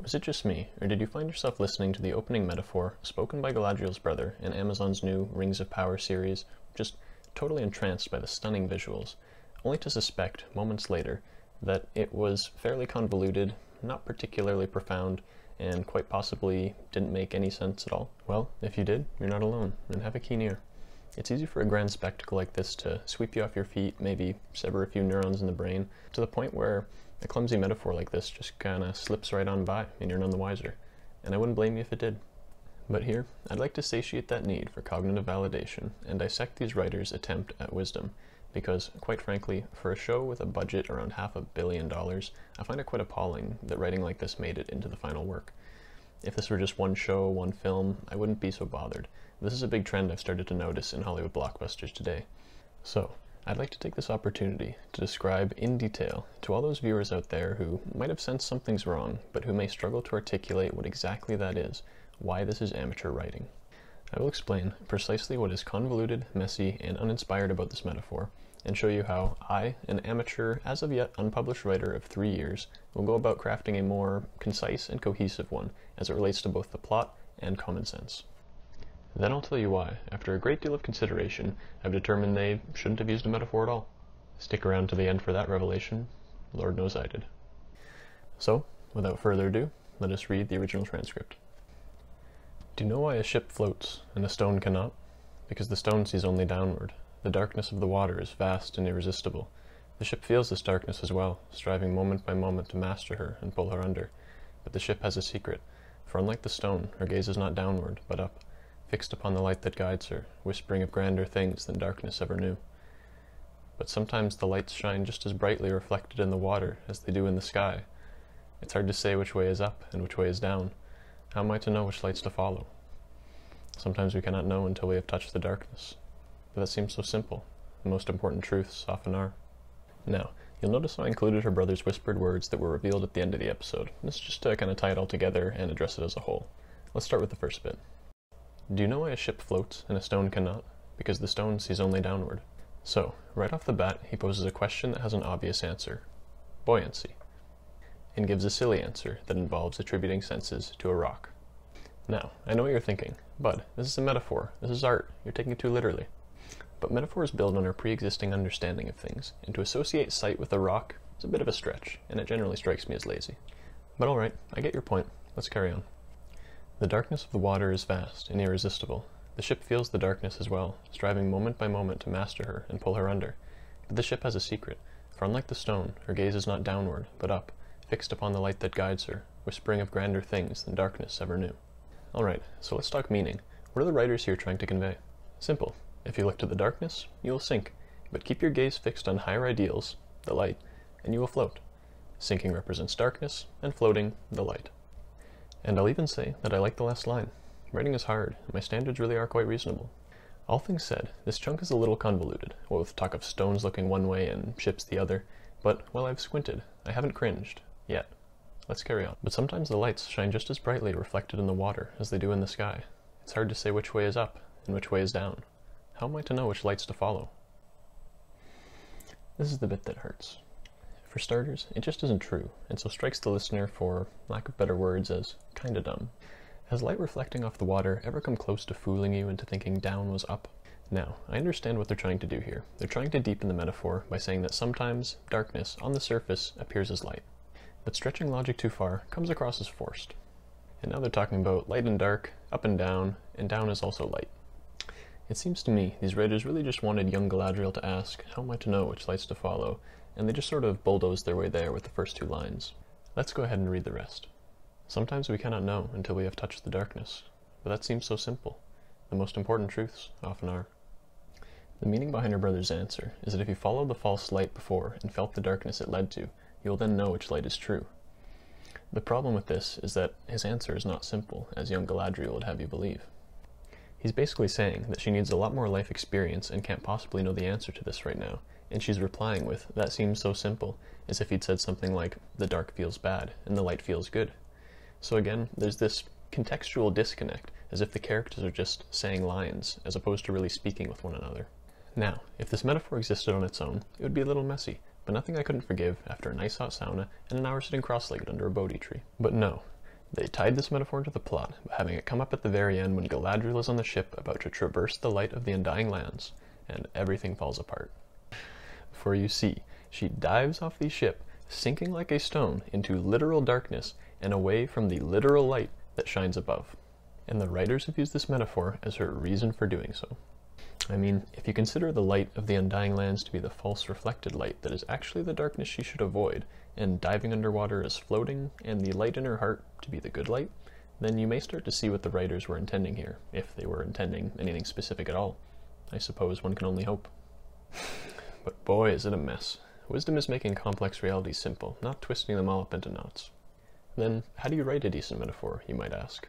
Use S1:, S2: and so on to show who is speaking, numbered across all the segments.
S1: Was it just me, or did you find yourself listening to the opening metaphor spoken by Galadriel's brother in Amazon's new Rings of Power series, just totally entranced by the stunning visuals, only to suspect, moments later, that it was fairly convoluted, not particularly profound, and quite possibly didn't make any sense at all? Well, if you did, you're not alone, and have a keen ear. It's easy for a grand spectacle like this to sweep you off your feet, maybe sever a few neurons in the brain, to the point where a clumsy metaphor like this just kinda slips right on by, and you're none the wiser. And I wouldn't blame you if it did. But here, I'd like to satiate that need for cognitive validation and dissect these writers' attempt at wisdom, because, quite frankly, for a show with a budget around $500 million, I find it quite appalling that writing like this made it into the final work. If this were just one show, one film, I wouldn't be so bothered. This is a big trend I've started to notice in Hollywood blockbusters today. So, I'd like to take this opportunity to describe in detail to all those viewers out there who might have sensed something's wrong, but who may struggle to articulate what exactly that is, why this is amateur writing. I will explain precisely what is convoluted, messy, and uninspired about this metaphor, and show you how I, an amateur, as of yet unpublished writer of 3 years, will go about crafting a more concise and cohesive one as it relates to both the plot and common sense. Then I'll tell you why, after a great deal of consideration, I've determined they shouldn't have used a metaphor at all. Stick around to the end for that revelation. Lord knows I did. So, without further ado, let us read the original transcript. Do you know why a ship floats and a stone cannot? Because the stone sees only downward. The darkness of the water is vast and irresistible. The ship feels this darkness as well, striving moment by moment to master her and pull her under. But the ship has a secret, for unlike the stone, her gaze is not downward, but up, fixed upon the light that guides her, whispering of grander things than darkness ever knew. But sometimes the lights shine just as brightly reflected in the water as they do in the sky. It's hard to say which way is up and which way is down. How am I to know which lights to follow? Sometimes we cannot know until we have touched the darkness. But that seems so simple. The most important truths often are. Now, you'll notice how I included her brother's whispered words that were revealed at the end of the episode. This is just to kind of tie it all together and address it as a whole. Let's start with the first bit. Do you know why a ship floats and a stone cannot? Because the stone sees only downward. So, right off the bat, he poses a question that has an obvious answer. Buoyancy. And gives a silly answer that involves attributing senses to a rock. Now, I know what you're thinking, Bud, this is a metaphor. This is art. You're taking it too literally. But metaphors build on our pre-existing understanding of things, and to associate sight with a rock is a bit of a stretch, and it generally strikes me as lazy. But alright, I get your point. Let's carry on. The darkness of the water is vast and irresistible. The ship feels the darkness as well, striving moment by moment to master her and pull her under. But the ship has a secret, for unlike the stone, her gaze is not downward, but up, fixed upon the light that guides her, whispering of grander things than darkness ever knew. Alright, so let's talk meaning. What are the writers here trying to convey? Simple. If you look to the darkness, you will sink, but keep your gaze fixed on higher ideals, the light, and you will float. Sinking represents darkness, and floating, the light. And I'll even say that I like the last line. Writing is hard, and my standards really are quite reasonable. All things said, this chunk is a little convoluted, what with talk of stones looking one way and ships the other, but, well, I've squinted. I haven't cringed. Yet. Let's carry on. But sometimes the lights shine just as brightly reflected in the water as they do in the sky. It's hard to say which way is up and which way is down. How am I to know which lights to follow? This is the bit that hurts. For starters, it just isn't true, and so strikes the listener, for lack of better words, as kinda dumb. Has light reflecting off the water ever come close to fooling you into thinking down was up? Now, I understand what they're trying to do here. They're trying to deepen the metaphor by saying that sometimes darkness, on the surface, appears as light. But stretching logic too far comes across as forced. And now they're talking about light and dark, up and down is also light. It seems to me these writers really just wanted young Galadriel to ask, how am I to know which lights to follow, and they just sort of bulldozed their way there with the first 2 lines. Let's go ahead and read the rest. Sometimes we cannot know until we have touched the darkness, but that seems so simple. The most important truths often are. The meaning behind her brother's answer is that if you followed the false light before and felt the darkness it led to, you will then know which light is true. The problem with this is that his answer is not simple, as young Galadriel would have you believe. He's basically saying that she needs a lot more life experience and can't possibly know the answer to this right now, and she's replying with, that seems so simple, as if he'd said something like, the dark feels bad, and the light feels good. So again, there's this contextual disconnect, as if the characters are just saying lines, as opposed to really speaking with one another. Now, if this metaphor existed on its own, it would be a little messy, but nothing I couldn't forgive after a nice hot sauna and an hour sitting cross-legged under a Bodhi tree. But no, They tied this metaphor into the plot by having it come up at the very end when Galadriel is on the ship about to traverse the light of the Undying Lands, and everything falls apart. For you see, she dives off the ship, sinking like a stone into literal darkness and away from the literal light that shines above. And the writers have used this metaphor as her reason for doing so. I mean, if you consider the light of the Undying Lands to be the false reflected light that is actually the darkness she should avoid, and diving underwater as floating, and the light in her heart to be the good light, then you may start to see what the writers were intending here, if they were intending anything specific at all. I suppose one can only hope. But boy, is it a mess. Wisdom is making complex realities simple, not twisting them all up into knots. Then, how do you write a decent metaphor, you might ask?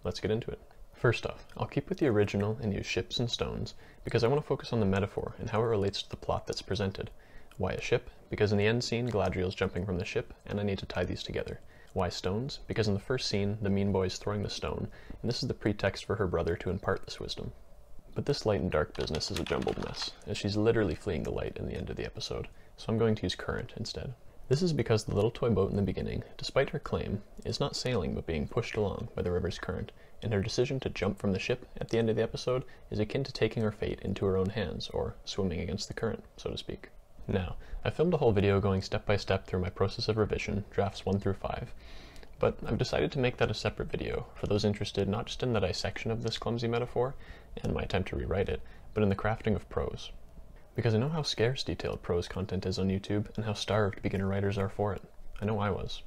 S1: Let's get into it. First off, I'll keep with the original and use ships and stones, because I want to focus on the metaphor and how it relates to the plot that's presented. Why a ship? Because in the end scene, Galadriel's jumping from the ship, and I need to tie these together. Why stones? Because in the first scene, the mean boy is throwing the stone, and this is the pretext for her brother to impart this wisdom. But this light and dark business is a jumbled mess, as she's literally fleeing the light in the end of the episode, so I'm going to use current instead. This is because the little toy boat in the beginning, despite her claim, is not sailing but being pushed along by the river's current, and her decision to jump from the ship at the end of the episode is akin to taking her fate into her own hands, or swimming against the current, so to speak. Now, I filmed a whole video going step by step through my process of revision, drafts 1 through 5, but I've decided to make that a separate video for those interested not just in the dissection of this clumsy metaphor, and my attempt to rewrite it, but in the crafting of prose. Because I know how scarce detailed prose content is on YouTube, and how starved beginner writers are for it. I know I was.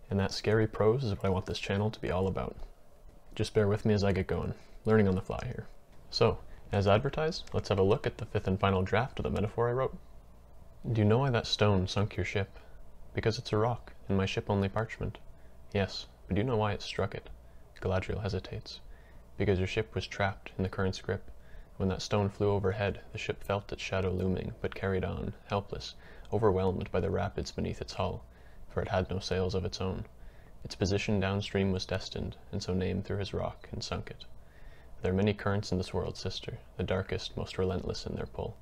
S1: And that scary prose is what I want this channel to be all about. Just bear with me as I get going, learning on the fly here. So, as advertised, let's have a look at the 5th and final draft of the metaphor I wrote. Do you know why that stone sunk your ship? Because it's a rock, and my ship only parchment. Yes, but do you know why it struck it? Galadriel hesitates. Because your ship was trapped in the current's grip. When that stone flew overhead, the ship felt its shadow looming, but carried on, helpless, overwhelmed by the rapids beneath its hull, for it had no sails of its own. Its position downstream was destined, and so named through his rock, and sunk it. There are many currents in this world, sister, the darkest, most relentless in their pull.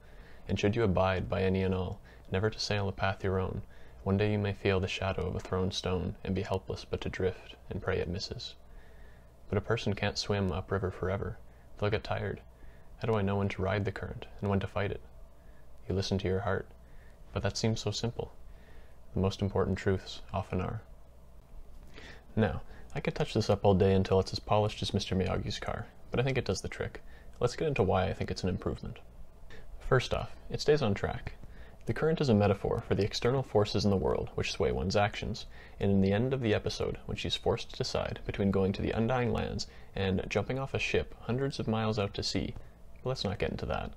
S1: And should you abide by any and all, never to sail a path your own, one day you may feel the shadow of a thrown stone, and be helpless but to drift, and pray it misses. But a person can't swim upriver forever. They'll get tired. How do I know when to ride the current, and when to fight it? You listen to your heart. But that seems so simple. The most important truths often are. Now, I could touch this up all day until it's as polished as Mr. Miyagi's car, but I think it does the trick. Let's get into why I think it's an improvement. First off, it stays on track. The current is a metaphor for the external forces in the world which sway one's actions, and in the end of the episode, when she's forced to decide between going to the Undying Lands and jumping off a ship hundreds of miles out to sea, but let's not get into that.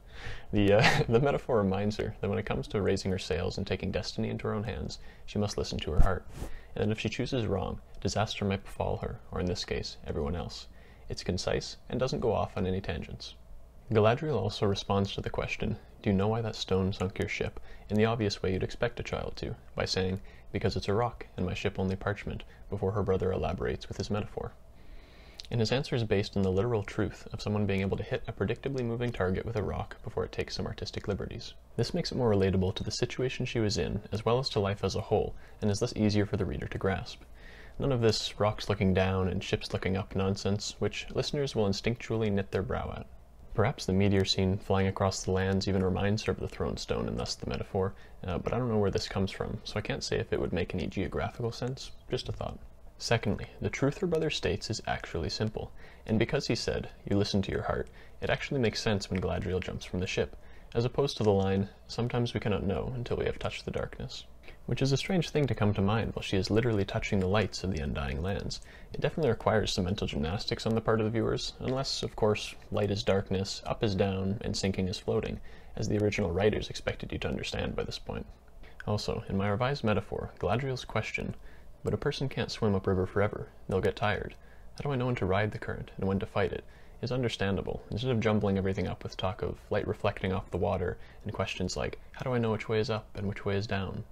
S1: The metaphor reminds her that when it comes to raising her sails and taking destiny into her own hands, she must listen to her heart, and that if she chooses wrong, disaster might befall her, or in this case, everyone else. It's concise and doesn't go off on any tangents. Galadriel also responds to the question, do you know why that stone sunk your ship, in the obvious way you'd expect a child to, by saying, because it's a rock, and my ship only parchment, before her brother elaborates with his metaphor. And his answer is based on the literal truth of someone being able to hit a predictably moving target with a rock before it takes some artistic liberties. This makes it more relatable to the situation she was in, as well as to life as a whole, and is thus easier for the reader to grasp. None of this rocks looking down and ships looking up nonsense, which listeners will instinctually knit their brow at. Perhaps the meteor scene flying across the lands even reminds her of the thrown stone and thus the metaphor, but I don't know where this comes from, so I can't say if it would make any geographical sense, just a thought. Secondly, the truth her brother states is actually simple, and because he said, you listen to your heart, it actually makes sense when Galadriel jumps from the ship, as opposed to the line, sometimes we cannot know until we have touched the darkness. Which is a strange thing to come to mind while she is literally touching the lights of the Undying Lands. It definitely requires some mental gymnastics on the part of the viewers, unless, of course, light is darkness, up is down, and sinking is floating, as the original writers expected you to understand by this point. Also, in my revised metaphor, Galadriel's question, but a person can't swim upriver forever, they'll get tired. How do I know when to ride the current, and when to fight it, is understandable, instead of jumbling everything up with talk of light reflecting off the water, and questions like, how do I know which way is up and which way is down?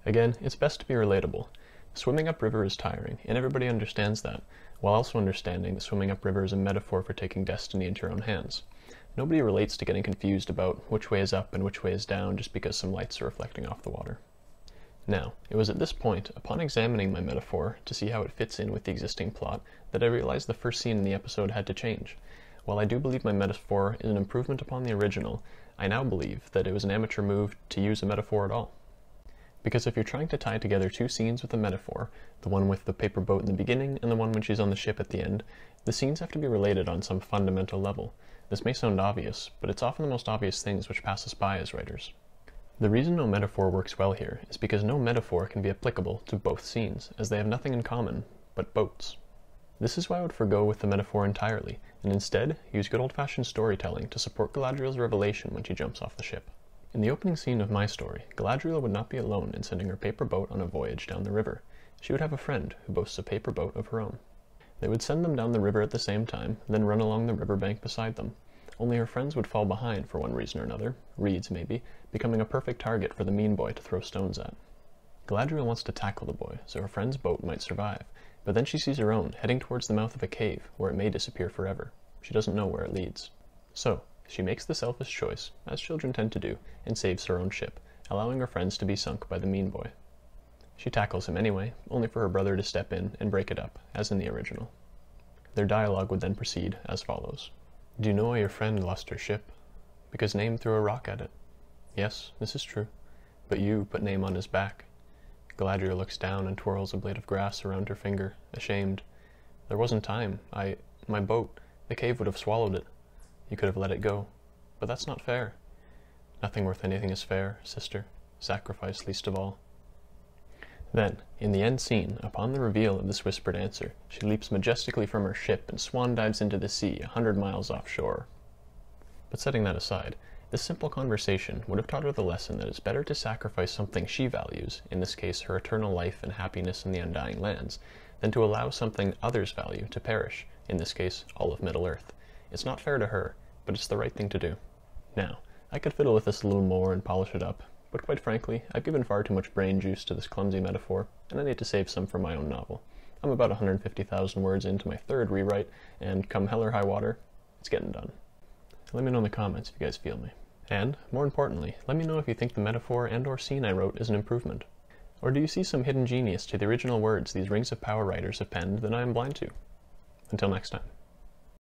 S1: Again, it's best to be relatable. Swimming upriver is tiring, and everybody understands that, while also understanding that swimming upriver is a metaphor for taking destiny into your own hands. Nobody relates to getting confused about which way is up and which way is down just because some lights are reflecting off the water. Now, it was at this point, upon examining my metaphor to see how it fits in with the existing plot, that I realized the first scene in the episode had to change. While I do believe my metaphor is an improvement upon the original, I now believe that it was an amateur move to use a metaphor at all. Because if you're trying to tie together two scenes with a metaphor, the one with the paper boat in the beginning and the one when she's on the ship at the end, the scenes have to be related on some fundamental level. This may sound obvious, but it's often the most obvious things which pass us by as writers. The reason no metaphor works well here is because no metaphor can be applicable to both scenes, as they have nothing in common but boats. This is why I would forgo with the metaphor entirely, and instead use good old-fashioned storytelling to support Galadriel's revelation when she jumps off the ship. In the opening scene of my story, Galadriel would not be alone in sending her paper boat on a voyage down the river. She would have a friend who boasts a paper boat of her own. They would send them down the river at the same time, then run along the river bank beside them. Only her friends would fall behind for one reason or another, reeds maybe, becoming a perfect target for the mean boy to throw stones at. Galadriel wants to tackle the boy, so her friend's boat might survive, but then she sees her own heading towards the mouth of a cave, where it may disappear forever. She doesn't know where it leads. So, she makes the selfish choice, as children tend to do, and saves her own ship, allowing her friends to be sunk by the mean boy. She tackles him anyway, only for her brother to step in and break it up, as in the original. Their dialogue would then proceed as follows. Do you know why your friend lost her ship? Because Name threw a rock at it. Yes, this is true, but you put Name on his back. Galadriel looks down and twirls a blade of grass around her finger, ashamed. There wasn't time. My boat, the cave would have swallowed it. You could have let it go. But that's not fair. Nothing worth anything is fair, sister. Sacrifice least of all. Then, in the end scene, upon the reveal of this whispered answer, she leaps majestically from her ship and swan dives into the sea 100 miles offshore. But setting that aside, this simple conversation would have taught her the lesson that it's better to sacrifice something she values, in this case her eternal life and happiness in the Undying Lands, than to allow something others value to perish, in this case all of Middle-earth. It's not fair to her, but it's the right thing to do. Now, I could fiddle with this a little more and polish it up, but quite frankly, I've given far too much brain juice to this clumsy metaphor, and I need to save some for my own novel. I'm about 150,000 words into my third rewrite, and come hell or high water, it's getting done. Let me know in the comments if you guys feel me. And, more importantly, let me know if you think the metaphor and or scene I wrote is an improvement. Or do you see some hidden genius to the original words these Rings of Power writers have penned that I am blind to? Until next time.